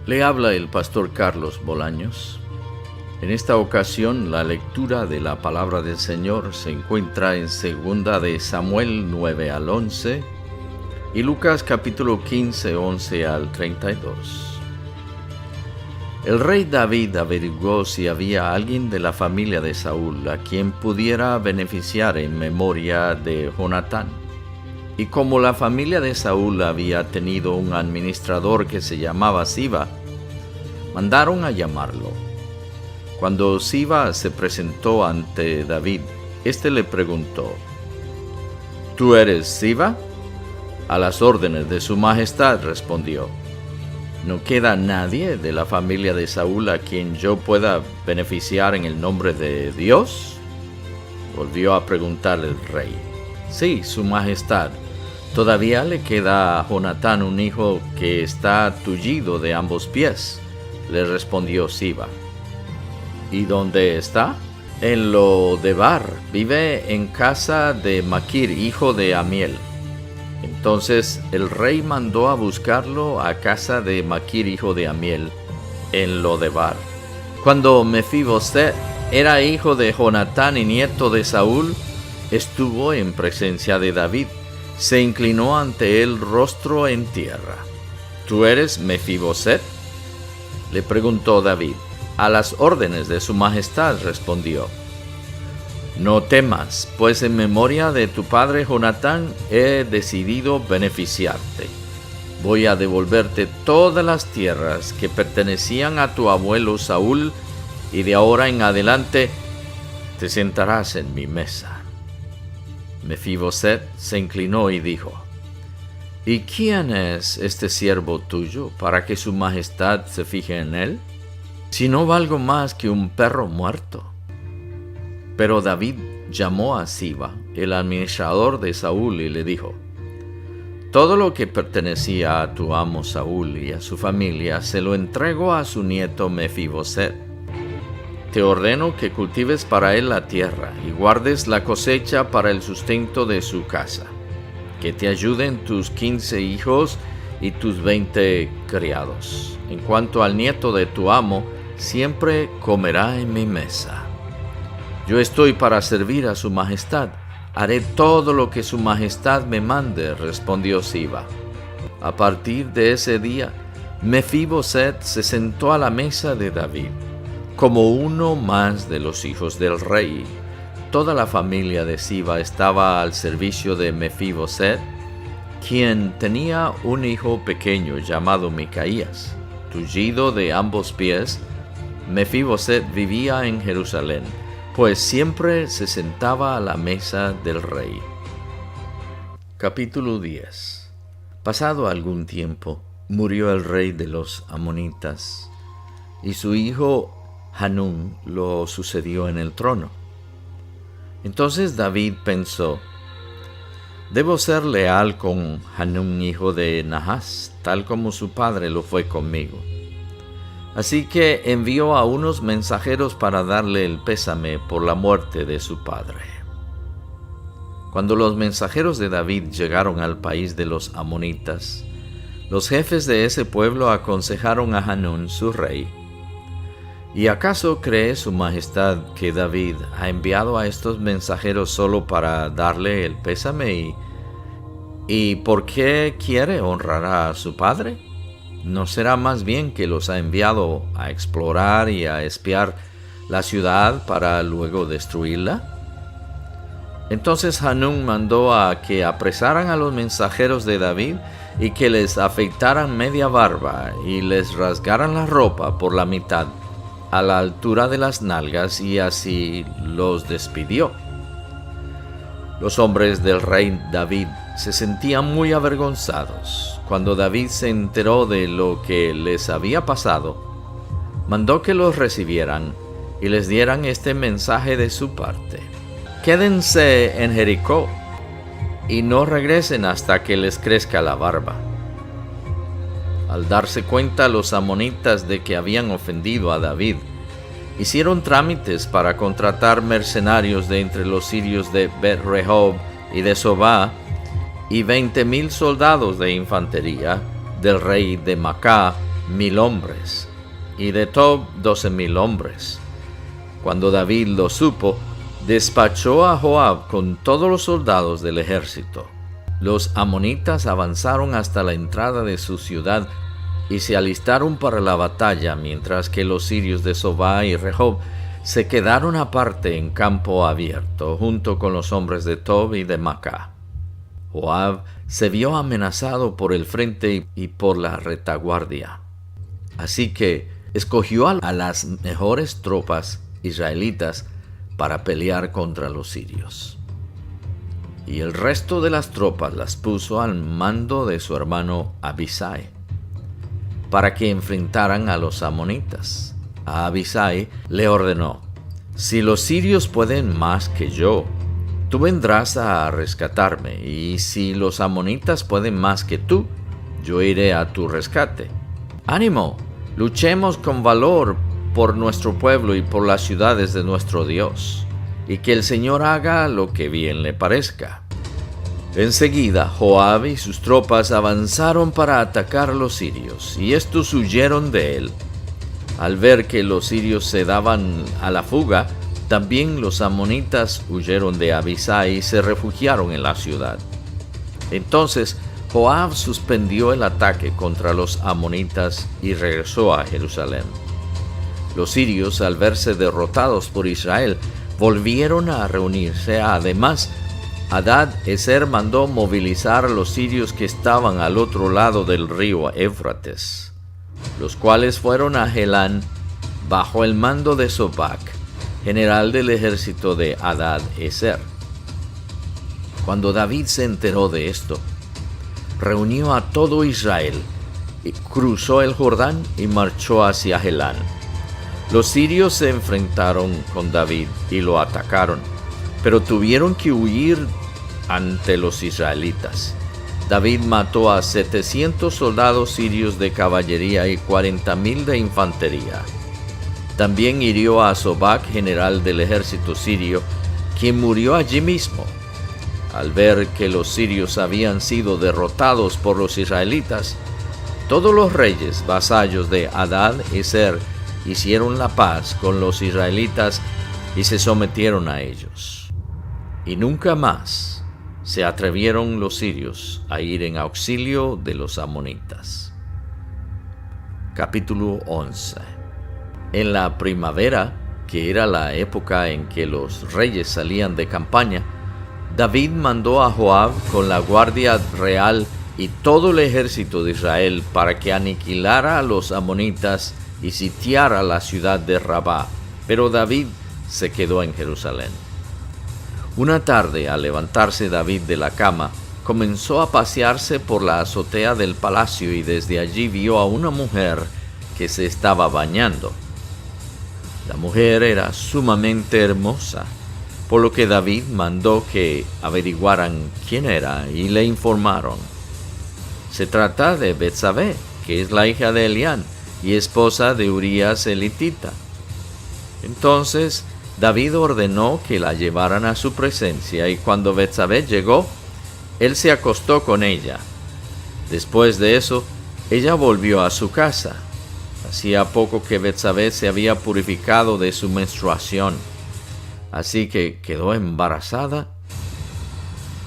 Le habla el pastor Carlos Bolaños. En esta ocasión la lectura de la palabra del Señor se encuentra en 2 de Samuel 9 al 11 y Lucas capítulo 15, 11 al 32. El rey David averiguó si había alguien de la familia de Saúl a quien pudiera beneficiar en memoria de Jonatán. Y como la familia de Saúl había tenido un administrador que se llamaba Siba, mandaron a llamarlo. Cuando Siba se presentó ante David, éste le preguntó: ¿Tú eres Siba? A las órdenes de su majestad, respondió. ¿No queda nadie de la familia de Saúl a quien yo pueda beneficiar en el nombre de Dios? Volvió a preguntar el rey. Sí, su majestad. Todavía le queda a Jonatán un hijo que está tullido de ambos pies, le respondió Siba. ¿Y dónde está? En Lo-debar. Vive en casa de Maquir, hijo de Amiel. Entonces el rey mandó a buscarlo a casa de Maquir, hijo de Amiel, en Lo-debar. Cuando Mefiboset era hijo de Jonatán y nieto de Saúl, estuvo en presencia de David. Se inclinó ante él rostro en tierra. ¿Tú eres Mefiboset?, le preguntó David. A las órdenes de su majestad, respondió. No temas, pues en memoria de tu padre Jonatán he decidido beneficiarte. Voy a devolverte todas las tierras que pertenecían a tu abuelo Saúl, y de ahora en adelante te sentarás en mi mesa. Mefiboset se inclinó y dijo: ¿Y quién es este siervo tuyo para que su majestad se fije en él? Si no valgo más que un perro muerto. Pero David llamó a Siba, el administrador de Saúl, y le dijo: todo lo que pertenecía a tu amo Saúl y a su familia se lo entrego a su nieto Mefiboset. Te ordeno que cultives para él la tierra y guardes la cosecha para el sustento de su casa. Que te ayuden tus 15 hijos y tus 20 criados. En cuanto al nieto de tu amo, siempre comerá en mi mesa. Yo estoy para servir a su majestad. Haré todo lo que su majestad me mande, respondió Siba. A partir de ese día, Mefiboset se sentó a la mesa de David, como uno más de los hijos del rey. Toda la familia de Siba estaba al servicio de Mefiboset, quien tenía un hijo pequeño llamado Micaías. Tullido de ambos pies, Mefiboset vivía en Jerusalén, pues siempre se sentaba a la mesa del rey. Capítulo 10. Pasado algún tiempo, murió el rey de los amonitas, y su hijo Hanún lo sucedió en el trono. Entonces David pensó: debo ser leal con Hanún, hijo de Nahas, tal como su padre lo fue conmigo. Así que envió a unos mensajeros para darle el pésame por la muerte de su padre. Cuando los mensajeros de David llegaron al país de los amonitas, los jefes de ese pueblo aconsejaron a Hanún, su rey: ¿Y acaso cree su majestad que David ha enviado a estos mensajeros solo para darle el pésame? ¿Y por qué quiere honrar a su padre? ¿No será más bien que los ha enviado a explorar y a espiar la ciudad para luego destruirla? Entonces Hanún mandó a que apresaran a los mensajeros de David y que les afeitaran media barba y les rasgaran la ropa por la mitad, a la altura de las nalgas, y así los despidió. Los hombres del rey David se sentían muy avergonzados. Cuando David se enteró de lo que les había pasado, mandó que los recibieran y les dieran este mensaje de su parte: quédense en Jericó y no regresen hasta que les crezca la barba. Al darse cuenta los amonitas de que habían ofendido a David, hicieron trámites para contratar mercenarios de entre los sirios de Bet-Rehob y de Sobá, y 20,000 soldados de infantería del rey de Macá 1000 hombres, y de Tob 12,000 hombres. Cuando David lo supo, despachó a Joab con todos los soldados del ejército. Los amonitas avanzaron hasta la entrada de su ciudad y se alistaron para la batalla, mientras que los sirios de Sobá y Rehob se quedaron aparte en campo abierto, junto con los hombres de Tob y de Macá. Joab se vio amenazado por el frente y por la retaguardia. Así que escogió a las mejores tropas israelitas para pelear contra los sirios. Y el resto de las tropas las puso al mando de su hermano Abisai, para que enfrentaran a los amonitas. A Abisai le ordenó: si los sirios pueden más que yo, tú vendrás a rescatarme, y si los amonitas pueden más que tú, yo iré a tu rescate. ¡Ánimo! Luchemos con valor por nuestro pueblo y por las ciudades de nuestro Dios, y que el Señor haga lo que bien le parezca. Enseguida, Joab y sus tropas avanzaron para atacar a los sirios, y estos huyeron de él. Al ver que los sirios se daban a la fuga, también los amonitas huyeron de Abisai y se refugiaron en la ciudad. Entonces Joab suspendió el ataque contra los amonitas y regresó a Jerusalén. Los sirios, al verse derrotados por Israel, volvieron a reunirse. Además, Hadad-Ezer mandó movilizar a los sirios que estaban al otro lado del río Éufrates, los cuales fueron a Helán bajo el mando de Sobac, general del ejército de Hadad-Ezer. Cuando David se enteró de esto, reunió a todo Israel, y cruzó el Jordán y marchó hacia Helán. Los sirios se enfrentaron con David y lo atacaron, pero tuvieron que huir ante los israelitas. David mató a 700 soldados sirios de caballería y 40,000 de infantería. También hirió a Sobac, general del ejército sirio, quien murió allí mismo. Al ver que los sirios habían sido derrotados por los israelitas, todos los reyes vasallos de Hadad-Ezer hicieron la paz con los israelitas y se sometieron a ellos. Y nunca más se atrevieron los sirios a ir en auxilio de los amonitas. Capítulo 11. En la primavera, que era la época en que los reyes salían de campaña, David mandó a Joab con la guardia real y todo el ejército de Israel para que aniquilara a los amonitas y sitiara la ciudad de Rabá, pero David se quedó en Jerusalén. Una tarde, al levantarse David de la cama, comenzó a pasearse por la azotea del palacio y desde allí vio a una mujer que se estaba bañando. La mujer era sumamente hermosa, por lo que David mandó que averiguaran quién era y le informaron. Se trata de Betsabé, que es la hija de Elián y esposa de Urías el hitita. Entonces David ordenó que la llevaran a su presencia, y cuando Betsabé llegó, él se acostó con ella. Después de eso, ella volvió a su casa. Hacía poco que Betsabé se había purificado de su menstruación, así que quedó embarazada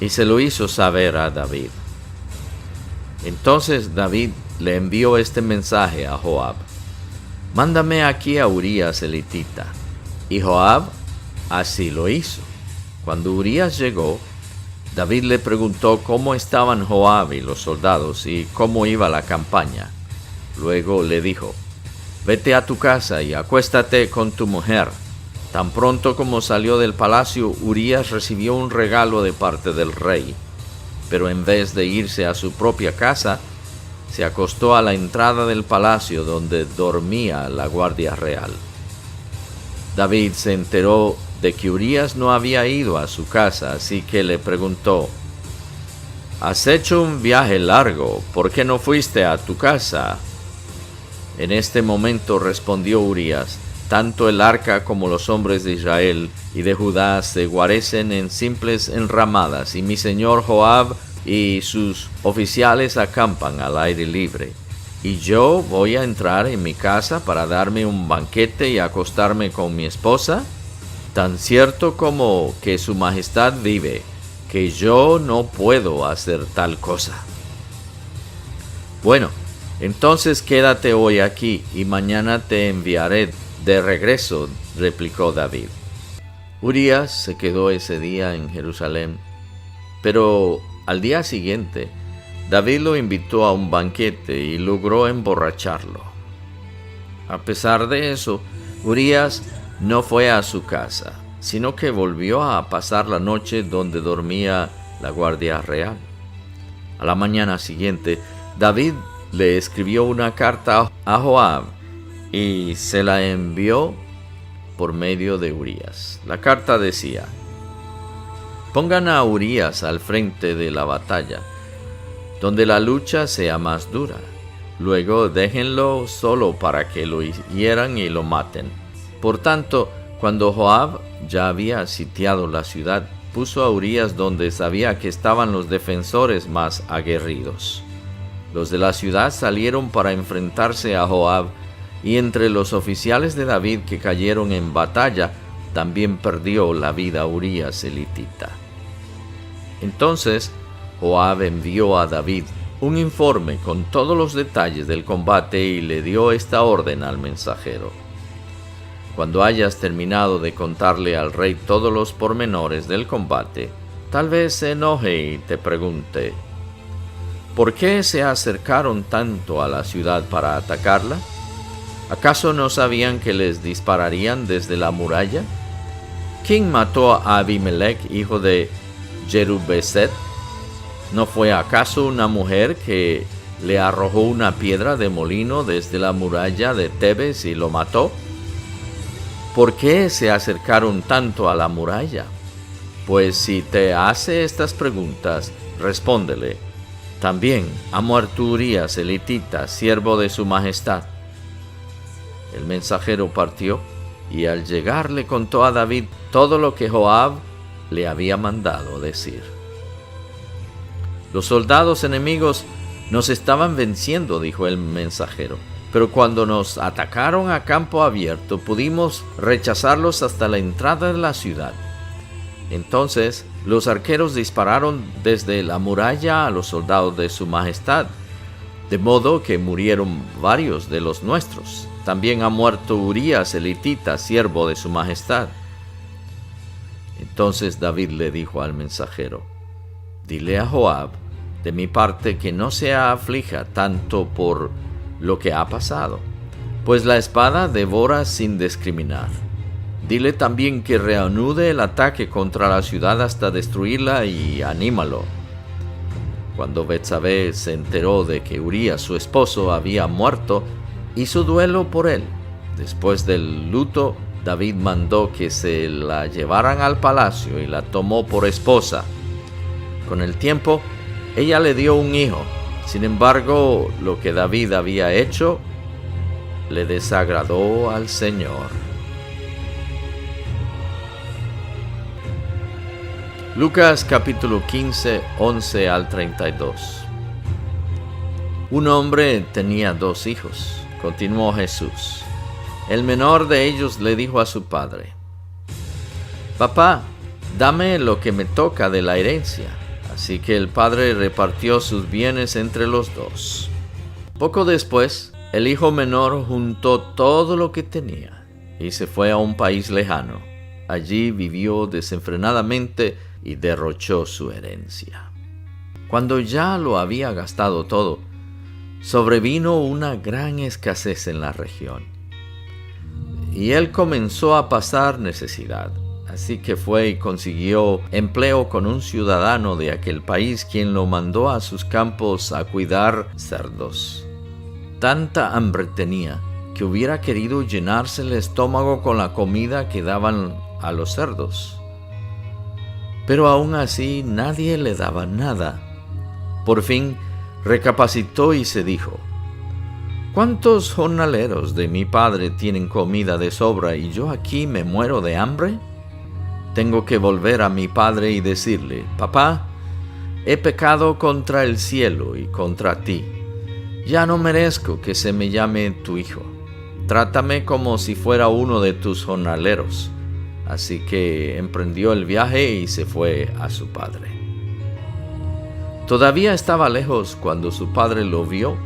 y se lo hizo saber a David. Entonces David le envió este mensaje a Joab: mándame aquí a Urías el hitita. Y Joab así lo hizo. Cuando Urías llegó, David le preguntó cómo estaban Joab y los soldados y cómo iba la campaña. Luego le dijo: vete a tu casa y acuéstate con tu mujer. Tan pronto como salió del palacio, Urías recibió un regalo de parte del rey, pero en vez de irse a su propia casa, se acostó a la entrada del palacio donde dormía la guardia real. David se enteró de que Urías no había ido a su casa, así que le preguntó: ¿has hecho un viaje largo? ¿Por qué no fuiste a tu casa? En este momento respondió Urías: tanto el arca como los hombres de Israel y de Judá se guarecen en simples enramadas, y mi señor Joab y sus oficiales acampan al aire libre. ¿Y yo voy a entrar en mi casa para darme un banquete y acostarme con mi esposa? Tan cierto como que su majestad vive, que yo no puedo hacer tal cosa. Bueno, entonces quédate hoy aquí y mañana te enviaré de regreso, replicó David. Urías se quedó ese día en Jerusalén, pero al día siguiente David lo invitó a un banquete y logró emborracharlo. A pesar de eso, Urías no fue a su casa, sino que volvió a pasar la noche donde dormía la guardia real. A la mañana siguiente, David le escribió una carta a Joab y se la envió por medio de Urías. La carta decía: pongan a Urías al frente de la batalla, donde la lucha sea más dura. Luego déjenlo solo para que lo hieran y lo maten. Por tanto, cuando Joab ya había sitiado la ciudad, puso a Urías donde sabía que estaban los defensores más aguerridos. Los de la ciudad salieron para enfrentarse a Joab, y entre los oficiales de David que cayeron en batalla, también perdió la vida Urías elitita. Entonces Joab envió a David un informe con todos los detalles del combate y le dio esta orden al mensajero: cuando hayas terminado de contarle al rey todos los pormenores del combate, tal vez se enoje y te pregunte: ¿por qué se acercaron tanto a la ciudad para atacarla? ¿Acaso no sabían que les dispararían desde la muralla? ¿Quién mató a Abimelech, hijo de Jerubbeset? ¿No fue acaso una mujer que le arrojó una piedra de molino desde la muralla de Tebes y lo mató? ¿Por qué se acercaron tanto a la muralla? Pues si te hace estas preguntas, respóndele: también ha muerto Urías elitita, siervo de su majestad. El mensajero partió y al llegar le contó a David todo lo que Joab le había mandado decir. Los soldados enemigos nos estaban venciendo, dijo el mensajero, pero cuando nos atacaron a campo abierto pudimos rechazarlos hasta la entrada de la ciudad. Entonces los arqueros dispararon desde la muralla a los soldados de su majestad, de modo que murieron varios de los nuestros. También ha muerto Urías elitita, siervo de su majestad. Entonces David le dijo al mensajero: dile a Joab, de mi parte, que no se aflija tanto por lo que ha pasado, pues la espada devora sin discriminar. Dile también que reanude el ataque contra la ciudad hasta destruirla y anímalo. Cuando Betsabé se enteró de que Urías, su esposo, había muerto, hizo duelo por él. Después del luto, David mandó que se la llevaran al palacio y la tomó por esposa. Con el tiempo, ella le dio un hijo. Sin embargo, lo que David había hecho le desagradó al Señor. Lucas capítulo 15, 11 al 32. Un hombre tenía 2 hijos, continuó Jesús. El menor de ellos le dijo a su padre: papá, dame lo que me toca de la herencia. Así que el padre repartió sus bienes entre los 2. Poco después, el hijo menor juntó todo lo que tenía y se fue a un país lejano. Allí vivió desenfrenadamente y derrochó su herencia. Cuando ya lo había gastado todo, sobrevino una gran escasez en la región, y él comenzó a pasar necesidad. Así que fue y consiguió empleo con un ciudadano de aquel país, quien lo mandó a sus campos a cuidar cerdos. Tanta hambre tenía que hubiera querido llenarse el estómago con la comida que daban a los cerdos. Pero aún así nadie le daba nada. Por fin recapacitó y se dijo: ¿cuántos jornaleros de mi padre tienen comida de sobra y yo aquí me muero de hambre? Tengo que volver a mi padre y decirle: papá, he pecado contra el cielo y contra ti. ya no merezco que se me llame tu hijo. Trátame como si fuera uno de tus jornaleros. Así que emprendió el viaje y se fue a su padre. Todavía estaba lejos cuando su padre lo vio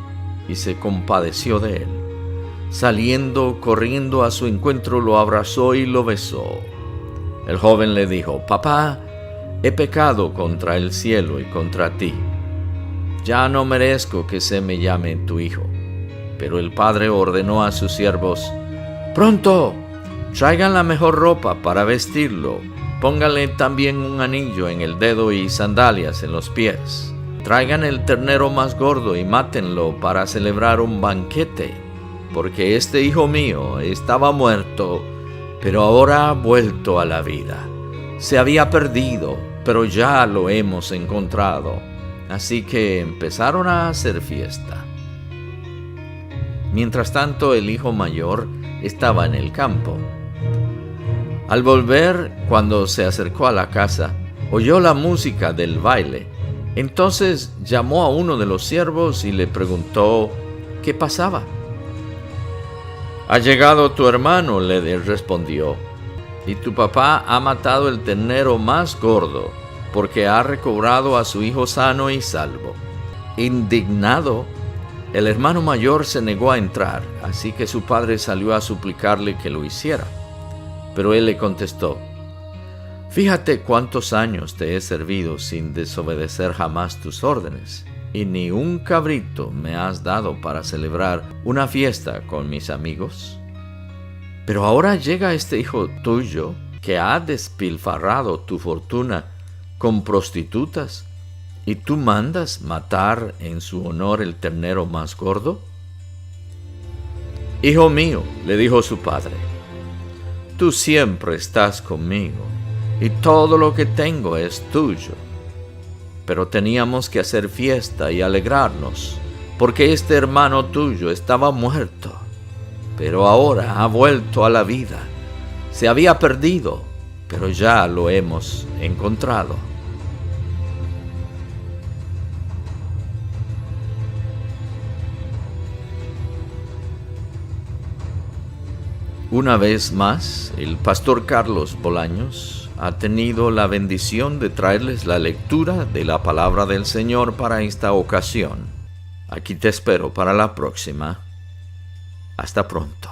y se compadeció de él. Saliendo corriendo a su encuentro, lo abrazó y lo besó. El joven le dijo: «Papá, he pecado contra el cielo y contra ti. Ya no merezco que se me llame tu hijo». Pero el padre ordenó a sus siervos: «Pronto, traigan la mejor ropa para vestirlo. Pónganle también un anillo en el dedo y sandalias en los pies. Traigan el ternero más gordo y mátenlo para celebrar un banquete, porque este hijo mío estaba muerto, pero ahora ha vuelto a la vida. Se había perdido, pero ya lo hemos encontrado». Así que empezaron a hacer fiesta. Mientras tanto, el hijo mayor estaba en el campo. Al volver, cuando se acercó a la casa, oyó la música del baile. Entonces llamó a uno de los siervos y le preguntó qué pasaba. «Ha llegado tu hermano», le respondió, «y tu papá ha matado el ternero más gordo, porque ha recobrado a su hijo sano y salvo». Indignado, el hermano mayor se negó a entrar, así que su padre salió a suplicarle que lo hiciera. Pero él le contestó: «Fíjate cuántos años te he servido sin desobedecer jamás tus órdenes, y ni un cabrito me has dado para celebrar una fiesta con mis amigos. Pero ahora llega este hijo tuyo que ha despilfarrado tu fortuna con prostitutas, ¿y tú mandas matar en su honor el ternero más gordo?». «Hijo mío», le dijo su padre, «tú siempre estás conmigo, y todo lo que tengo es tuyo. Pero teníamos que hacer fiesta y alegrarnos, porque este hermano tuyo estaba muerto, pero ahora ha vuelto a la vida. Se había perdido, pero ya lo hemos encontrado». Una vez más, el pastor Carlos Bolaños ha tenido la bendición de traerles la lectura de la palabra del Señor para esta ocasión. Aquí te espero para la próxima. Hasta pronto.